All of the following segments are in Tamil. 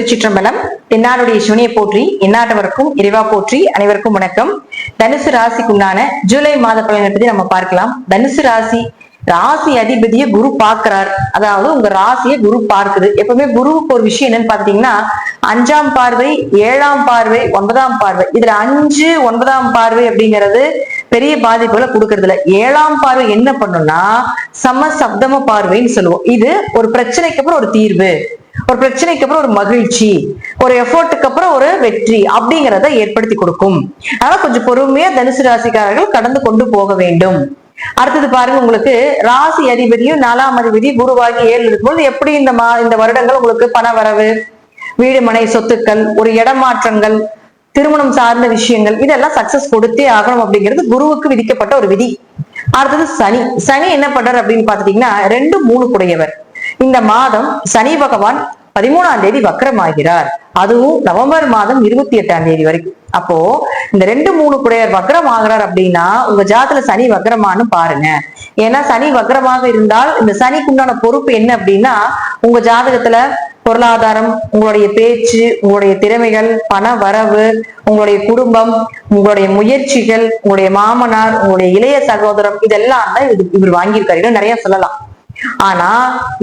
திருச்சிற்றம்பலம். தென்னாடுடைய சிவனையை போற்றி, எந்நாட்டவருக்கும் இறைவா போற்றி. அனைவருக்கும் வணக்கம். தனுசு ராசிக்குண்டான ஜூலை மாத பலனை பத்தி நம்ம பார்க்கலாம். தனுசு ராசி அதிபதியை குரு பார்க்கிறார். அதாவது உங்க ராசியை குரு பார்க்குது. எப்பவுமே குருவுக்கு ஒரு விஷயம் என்னன்னு பாத்தீங்கன்னா, 5ஆம் பார்வை, 7ஆம் பார்வை, 9ஆம் பார்வை. இதுல 5, 9ஆம் பார்வை அப்படிங்கிறது பெரிய பாதிப்புகளை கொடுக்கறது இல்ல. 7ஆம் பார்வை என்ன பண்ணும்னா சமசப்தம பார்வைன்னு சொல்லுவோம். இது ஒரு பிரச்சனைக்கு அப்புறம் ஒரு தீர்வு, ஒரு பிரச்சனைக்கு அப்புறம் ஒரு மகிழ்ச்சி, ஒரு எஃபோர்ட்டுக்கு அப்புறம் ஒரு வெற்றி அப்படிங்கிறத ஏற்படுத்தி கொடுக்கும். ஆனா கொஞ்சம் பொறுமையா தனுசு ராசிக்காரர்கள் கடந்து கொண்டு போக வேண்டும். அடுத்தது பாருங்க, உங்களுக்கு ராசி அதிபதியும் 4ஆம் அதிபதி குருவாகி 7 இருக்கும்போது எப்படி இந்த வருடங்கள் உங்களுக்கு பண வரவு, வீடு மனை சொத்துக்கள், ஒரு இடமாற்றங்கள், திருமணம் சார்ந்த விஷயங்கள், இதெல்லாம் சக்சஸ் கொடுத்தே ஆகணும் அப்படிங்கிறது குருவுக்கு விதிக்கப்பட்ட ஒரு விதி. அடுத்தது சனி என்ன பண்றாரு அப்படின்னு பாத்துட்டீங்கன்னா 2, 3 குடையவர். இந்த மாதம் சனி பகவான் 13ஆம் தேதி வக்ரமாகிறார். அதுவும் நவம்பர் மாதம் 28ஆம் தேதி வரைக்கும். அப்போ இந்த 2, 3 குடையர் வக்ரம் ஆகிறார் அப்படின்னா உங்க ஜாதத்துல சனி வக்ரமானு பாருங்க. ஏன்னா சனி வக்ரமாக இருந்தால் இந்த சனிக்குண்டான பொறுப்பு என்ன அப்படின்னா, உங்க ஜாதகத்துல பொருளாதாரம், உங்களுடைய பேச்சு, உங்களுடைய திறமைகள், பண வரவு, உங்களுடைய குடும்பம், உங்களுடைய முயற்சிகள், உங்களுடைய மாமனார், உங்களுடைய இளைய சகோதரம், இதெல்லாம் தான் இவர் வாங்கியிருக்காரு. நிறைய சொல்லலாம். ஆனா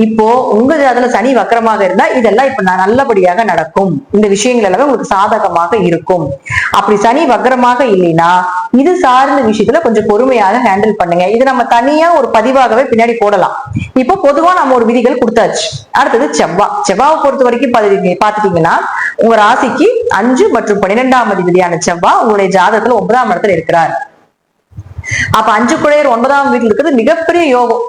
இப்போ உங்க ஜாதகத்துல சனி வக்ரமாக இருந்தா இதெல்லாம் இப்ப நல்லபடியாக நடக்கும். இந்த விஷயங்கள் எல்லாமே உங்களுக்கு சாதகமாக இருக்கும். அப்படி சனி வக்ரமாக இல்லைன்னா இது சார்ந்த விஷயத்துல கொஞ்சம் பொறுமையாக ஹேண்டில் பண்ணுங்க. இது நம்ம தனியா ஒரு பதிவாகவே பின்னாடி போடலாம். இப்போ பொதுவா நம்ம ஒரு விதிகள் கொடுத்தாச்சு. அடுத்தது செவ்வாவை பொறுத்த வரைக்கும் பாத்துட்டீங்கன்னா உங்க ராசிக்கு 5 மற்றும் 12ஆம் அதிபதியான செவ்வாய் உங்களுடைய ஜாதகத்துல 9ஆம் இடத்துல இருக்கிறார். அப்ப 5 குடையர் 9ஆம் வீட்டுல இருக்கிறது மிகப்பெரிய யோகம்.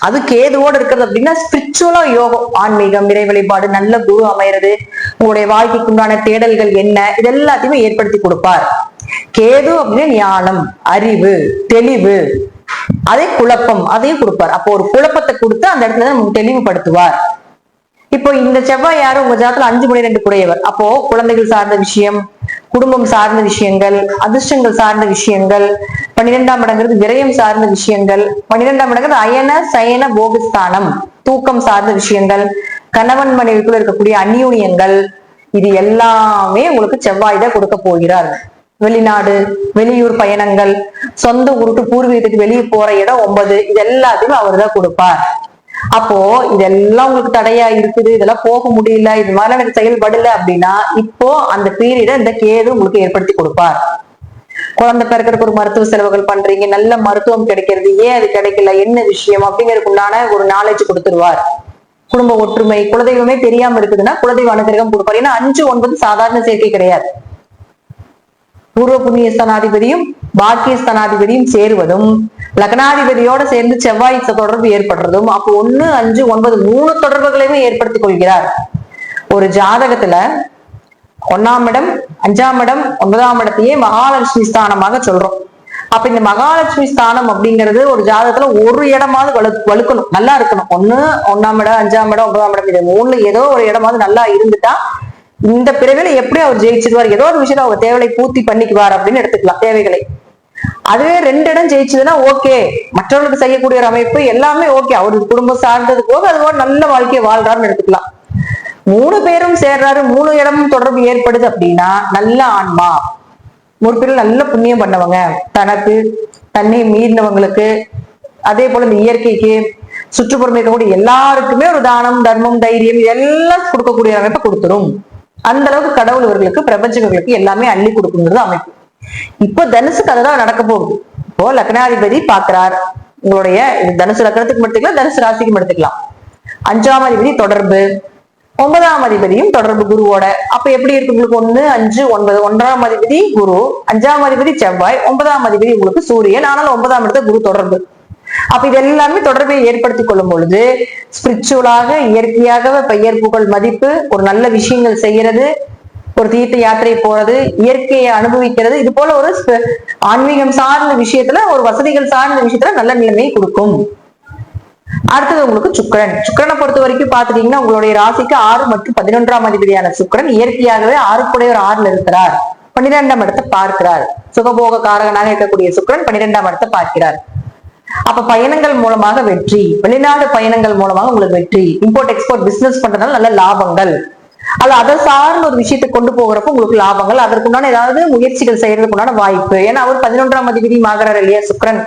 அது கேதுவோடு இருக்கிறது அப்படின்னா ஸ்பிரிச்சுவலா யோகம், ஆன்மீகம், இறை வழிபாடு, நல்ல குரு அமைகிறது, உங்களுடைய வாழ்க்கைக்கு உண்டான தேடல்கள் என்ன, இது எல்லாத்தையுமே ஏற்படுத்தி கொடுப்பார். கேது அப்படின்னா ஞானம், அறிவு, தெளிவு, அதே குழப்பம் அதையும் கொடுப்பார். அப்போ ஒரு குழப்பத்தை கொடுத்து அந்த இடத்துல நமக்கு தெளிவுபடுத்துவார். இப்போ இந்த செவ்வாய் யாரும் உங்க ஜாதகத்துல 5, 12 குடையவர். அப்போ குழந்தைகள் சார்ந்த விஷயம், குடும்பம் சார்ந்த விஷயங்கள், அதிர்ஷ்டங்கள் சார்ந்த விஷயங்கள், 12ஆம் இடங்கிறது விரயம் சார்ந்த விஷயங்கள், 12ஆம் இடங்கிறது அயன சயன போகஸ்தானம், தூக்கம் சார்ந்த விஷயங்கள், கணவன் மனைவிக்குள்ள இருக்கக்கூடிய அந்யூன்யங்கள், இது எல்லாமே உங்களுக்கு செவ்வாய் தான் கொடுக்க போகிறார். வெளிநாடு, வெளியூர் பயணங்கள், சொந்த ஊருக்கு பூர்வீகத்துக்கு வெளியே போற இடம் 9, இது எல்லாத்தையுமே அவர் தான் கொடுப்பார். அப்போ இதெல்லாம் உங்களுக்கு தடையா இருக்குது, இதெல்லாம் போக முடியல, இது மாதிரி எனக்கு செயல்படல அப்படின்னா இப்போ அந்த பீரியட இந்த கேது உங்களுக்கு ஏற்படுத்தி கொடுப்பார். குழந்தை பிறக்கிறதுக்கு ஒரு மருத்துவ செலவுகள் பண்றீங்க, நல்ல மருத்துவம் கிடைக்கிறது, ஏன் அது கிடைக்கல, என்ன விஷயம் அப்படிங்கிறதுக்குண்டான ஒரு நாலேஜ் கொடுத்துருவார். குடும்ப ஒற்றுமை, குலதெய்வமே தெரியாம இருக்குதுன்னா குலதெய்வ அனுகிரகம் கொடுப்பார். ஏன்னா 5, 9 சாதாரண சேர்க்கை கிடையாது. பூர்வ புண்ணிய ஸ்தானாதிபதியும் பாக்கிய ஸ்தானாதிபதியும் சேருவதும், லக்னாதிபதியோட சேர்ந்து செவ்வாய் தொடர்பு ஏற்படுறதும், அப்போ 1, 5, 9 3 தொடர்புகளையுமே ஏற்படுத்திக் கொள்கிறார். ஒரு ஜாதகத்துல 1ஆம் இடம், 5ஆம் இடம், 9ஆம் இடத்தையே மகாலட்சுமி ஸ்தானமாக சொல்றோம். அப்ப இந்த மகாலட்சுமி ஸ்தானம் அப்படிங்கிறது ஒரு ஜாதகத்துல ஒரு இடமாவது வலுக்கணும், நல்லா இருக்கணும். 1ஆம் இடம், 5ஆம் இடம், 9ஆம் இடம், இது 3ல ஏதோ ஒரு இடமாவது நல்லா இருந்துட்டா இந்த பிறவில எப்படி அவர் ஜெயிச்சிருவார், ஏதோ ஒரு விஷயத்த அவர் தேவையை பூர்த்தி பண்ணிக்குவார் அப்படின்னு எடுத்துக்கலாம் தேவைகளை. அதுவே 2 இடம் ஜெயிச்சதுன்னா ஓகே, மற்றவர்களுக்கு செய்யக்கூடிய ஒரு அமைப்பு எல்லாமே ஓகே, அவருக்கு குடும்பம் சார்ந்தது போக அதுபோல நல்ல வாழ்க்கையை வாழ்றாருன்னு எடுத்துக்கலாம். 3 பேரும் சேர்றாரு, 3 இடமும் தொடர்பு ஏற்படுது அப்படின்னா நல்ல ஆன்மா, முற்பில் நல்ல புண்ணியம் பண்ணவங்க, தனக்கு தன்னை மீறினவங்களுக்கு, அதே போல இந்த இயற்கைக்கு சுற்றுப்புறம் இருக்கக்கூடிய எல்லாருக்குமே ஒரு தானம், தர்மம், தைரியம் இதெல்லாம் கொடுக்கக்கூடிய அமைப்பை கொடுத்துரும். அந்த அளவுக்கு கடவுள் இவர்களுக்கு, பிரபஞ்சங்களுக்கு எல்லாமே அள்ளி கொடுக்குங்கிறது அமைப்பு. இப்போ தனுசுக்கு அதுதான் நடக்க போகுது. இப்போ லக்னாதிபதி பாக்குறார் உங்களுடைய தனுசு லக்னத்துக்கு எடுத்துக்கலாம், தனுசு ராசிக்கும் எடுத்துக்கலாம். 5ஆம் அதிபதி தொடர்பு, 9ஆம் அதிபதியும் தொடர்பு குருவோட. அப்ப எப்படி இருக்கு உங்களுக்கு 1, 5, 9, 1ஆம் அதிபதி குரு, 5ஆம் அதிபதி செவ்வாய், 9ஆம் அதிபதி உங்களுக்கு சூரியன். ஆனால் 9ஆம் இடத்துல குரு தொடர்பு. அப்ப இது எல்லாமே தொடர்பை ஏற்படுத்திக் கொள்ளும் பொழுது ஸ்பிரிச்சுவலாக, இயற்கையாகவே பெயர் புகழ் மதிப்பு, ஒரு நல்ல விஷயங்கள் செய்யறது, ஒரு தீர்த்த யாத்திரை போறது, இயற்கையை அனுபவிக்கிறது, இது போல ஒரு ஆன்மீகம் சார்ந்த விஷயத்துல, ஒரு வசதிகள் சார்ந்த விஷயத்துல நல்ல நிலைமையை கொடுக்கும். அடுத்தது உங்களுக்கு சுக்கிரனை பொறுத்த வரைக்கும் பாத்துட்டீங்கன்னா உங்களுடைய ராசிக்கு 6 மற்றும் 11ஆம் அதிபதியான சுக்கிரன் இயற்கையாகவே 6 6ல இருக்கிறார். 12ஆம் இடத்தை பார்க்கிறார். சுகபோக காரகனாக இருக்கக்கூடிய சுக்கிரன் 12ஆம் இடத்தை பார்க்கிறார். அப்ப பயணங்கள் மூலமாக வெற்றி, வெளிநாடு பயணங்கள் மூலமாக உங்களுக்கு வெற்றி, இம்போர்ட் எக்ஸ்போர்ட் பிசினஸ் பண்றதுனால நல்ல லாபங்கள், அல்ல அதை சார்ந்த ஒரு விஷயத்தை கொண்டு போகிறப்ப உங்களுக்கு லாபங்கள், அதற்குண்டான ஏதாவது முயற்சிகள் செய்யறதுக்குண்டான வாய்ப்பு. ஏன்னா அவர் 11ஆம் அதிபதி ஆகிறார் இல்லையா சுக்கிரன்.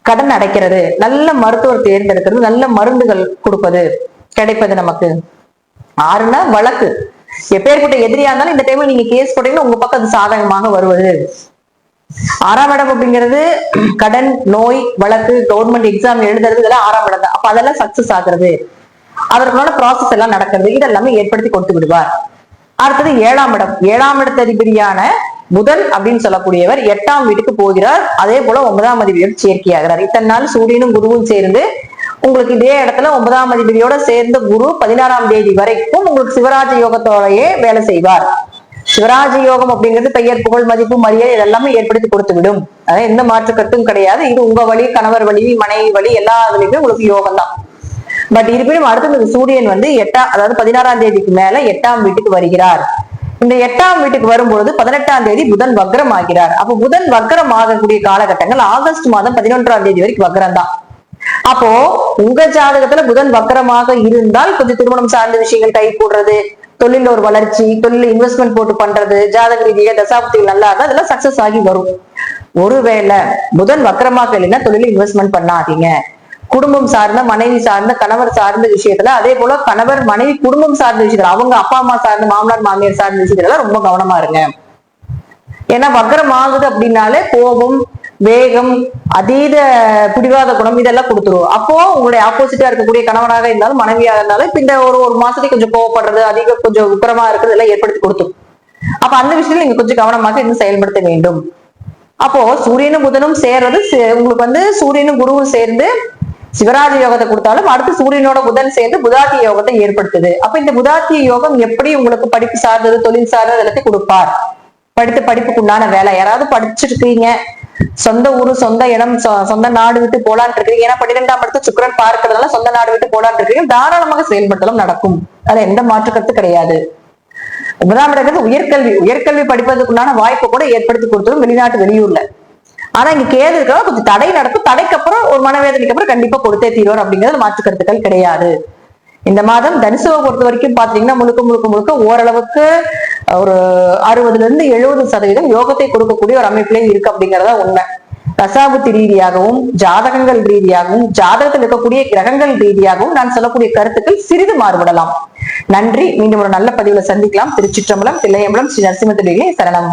கடன் அடைக்கிறது, நல்ல மருத்துவர் தேர்ந்தெடுக்கிறது, நல்ல மருந்துகள் கொடுப்பது கிடைப்பது நமக்கு. 6னா வழக்கு, எப்பேற்பட்ட எதிரியா இருந்தாலும் இந்த டைம்ல நீங்க கேஸ் போட்டீங்கன்னா உங்க பக்கம் அது சாதகமாக வருவது. 6ஆம் இடம் அப்படிங்கிறது கடன், நோய், வழக்கு, கவர்மெண்ட் எக்ஸாம் எழுதுறது, இதெல்லாம் 6ஆம் இடம் தான். அப்ப அதெல்லாம் சக்சஸ் ஆகுறது, அதற்கான ப்ராசஸ் எல்லாம் நடக்கிறது, இதெல்லாமே ஏற்படுத்தி கொடுத்து விடுவார். அடுத்தது 7ஆம் இடம். 7ஆம் இடத்து அதிபதியான புதன் அப்படின்னு சொல்லக்கூடியவர் 8ஆம் வீட்டுக்கு போகிறார். அதே போல 9ஆம் அதிபதியோடு சேர்க்கையாகிறார். இத்தனை நாள் சூரியனும் குருவும் சேர்ந்து உங்களுக்கு இதே இடத்துல 9ஆம் அதிபதியோட சேர்ந்த குரு 16ஆம் தேதி வரைக்கும் உங்களுக்கு சிவராஜ யோகத்தோடையே வேலை செய்வார். சிவராஜ யோகம் அப்படிங்கிறது பெயர், புகழ், மதிப்பு, மரியாதை இதெல்லாமே ஏற்படுத்தி கொடுத்து விடும். அதாவது எந்த மாற்று கருத்தும் கிடையாது. இது உங்க வழி, கணவர் வழி, மனைவி வழி, எல்லா இதுலயுமே உங்களுக்கு யோகம் தான். பட் இருப்பினும் அடுத்து சூரியன் வந்து அதாவது 16ஆம் தேதிக்கு மேல 8ஆம் வீட்டுக்கு வருகிறார். இந்த 8ஆம் வீட்டுக்கு வரும்பொழுது 18ஆம் தேதி புதன் வக்ரம் ஆகிறார். அப்ப புதன் வக்ரம் ஆகக்கூடிய காலகட்டங்கள் ஆகஸ்ட் மாதம் 11ஆம் தேதி வரைக்கும் வக்ரம் தான். அப்போ உங்க ஜாதகத்துல புதன் வக்ரமாக இருந்தால் கொஞ்சம் திருமணம் சார்ந்த விஷயங்கள் கை போடுறது, தொழில ஒரு வளர்ச்சி, தொழில இன்வெஸ்ட்மெண்ட் போட்டு பண்றது, ஜாதக ரீதியாக தசாப்திகள் நல்லா இருந்தா அதெல்லாம் சக்சஸ் ஆகி வரும். ஒருவேளை புதன் வக்ரமாக இல்லைன்னா தொழில இன்வெஸ்ட்மெண்ட் பண்ணாதீங்க. குடும்பம் சார்ந்த, மனைவி சார்ந்த, கணவர் சார்ந்த விஷயத்துல, அதே போல கணவர் மனைவி குடும்பம் சார்ந்த விஷயத்துல, அவங்க அப்பா அம்மா சார்ந்த, மாமனார் மாமியார் சார்ந்த விஷயத்துல ரொம்ப கவனமா இருங்க. ஏன்னா வக்ரம் ஆகுது அப்படின்னாலே கோபம், வேகம், அதீத பிடிவாத குணம் இதெல்லாம் கொடுத்துரும். அப்போ உங்களுடைய ஆப்போசிட்டா இருக்கக்கூடிய கணவனாக இருந்தாலும் மனைவியாக இருந்தாலும் இப்ப இந்த ஒரு மாசத்துக்கு கொஞ்சம் கோவப்படுறது, அதிக கொஞ்சம் உக்கரமா இருக்கிறது எல்லாம் ஏற்படுத்தி கொடுத்துரும். அப்ப அந்த விஷயத்துல நீங்க கொஞ்சம் கவனமாக இன்னும் செயல்படுத்த வேண்டும். அப்போ சூரியனும் புதனும் சேர்றது உங்களுக்கு வந்து சூரியனும் குருவும் சேர்ந்து சிவராஜ யோகத்தை கொடுத்தாலும் அடுத்து சூரியனோட புதன் சேர்ந்து புதாத்திய யோகத்தை ஏற்படுத்துது. அப்ப இந்த புதாத்திய யோகம் எப்படி உங்களுக்கு படிப்பு சார்ந்தது, தொழில் சார்ந்தது எல்லாத்தையும் கொடுப்பார். படிப்புக்கு உண்டான வேலை, யாராவது படிச்சிருக்கீங்க, சொந்த ஊரு, சொந்த இடம், சொந்த நாடு விட்டு போலான் இருக்கீங்க, ஏன்னா 12ஆம் இடத்து சுக்கிரன் பார்க்கிறதுனால சொந்த நாடு விட்டு போலான் இருக்கீங்க, தாராளமாக செயல்படுத்தலும் நடக்கும். அதுல எந்த மாற்று கருத்து கிடையாது. 9ஆம் இடத்துக்கு உயர்கல்வி படிப்பதற்குண்டான வாய்ப்பை கூட ஏற்படுத்தி கொடுத்ததும் வெளிநாட்டு, வெளியூர்ல. ஆனா இங்க கேது இருக்கிறதா கொஞ்சம் தடை நடக்கும். தடைக்கு அப்புறம் ஒரு மனவேதனைக்கு அப்புறம் கண்டிப்பா கொடுத்தே தீர்வார் அப்படிங்கிறது மாற்று கருத்துக்கள் கிடையாது. இந்த மாதம் தனுசுவை பொறுத்த வரைக்கும் பாத்தீங்கன்னா முழுக்க ஓரளவுக்கு ஒரு 60-70% யோகத்தை கொடுக்கக்கூடிய ஒரு அமைப்பிலே இருக்கு அப்படிங்கறதா உண்மை. தசாபுத்தி ரீதியாகவும், ஜாதகங்கள் ரீதியாகவும், ஜாதகத்தில் இருக்கக்கூடிய கிரகங்கள் ரீதியாகவும் நான் சொல்லக்கூடிய கருத்துக்கள் சிறிது மாறுபடலாம். நன்றி. மீண்டும் ஒரு நல்ல பதிவுல சந்திக்கலாம். திருச்சிற்றம்பலம், தில்லையம்பலம், ஸ்ரீ நரசிம்ம சரணம்.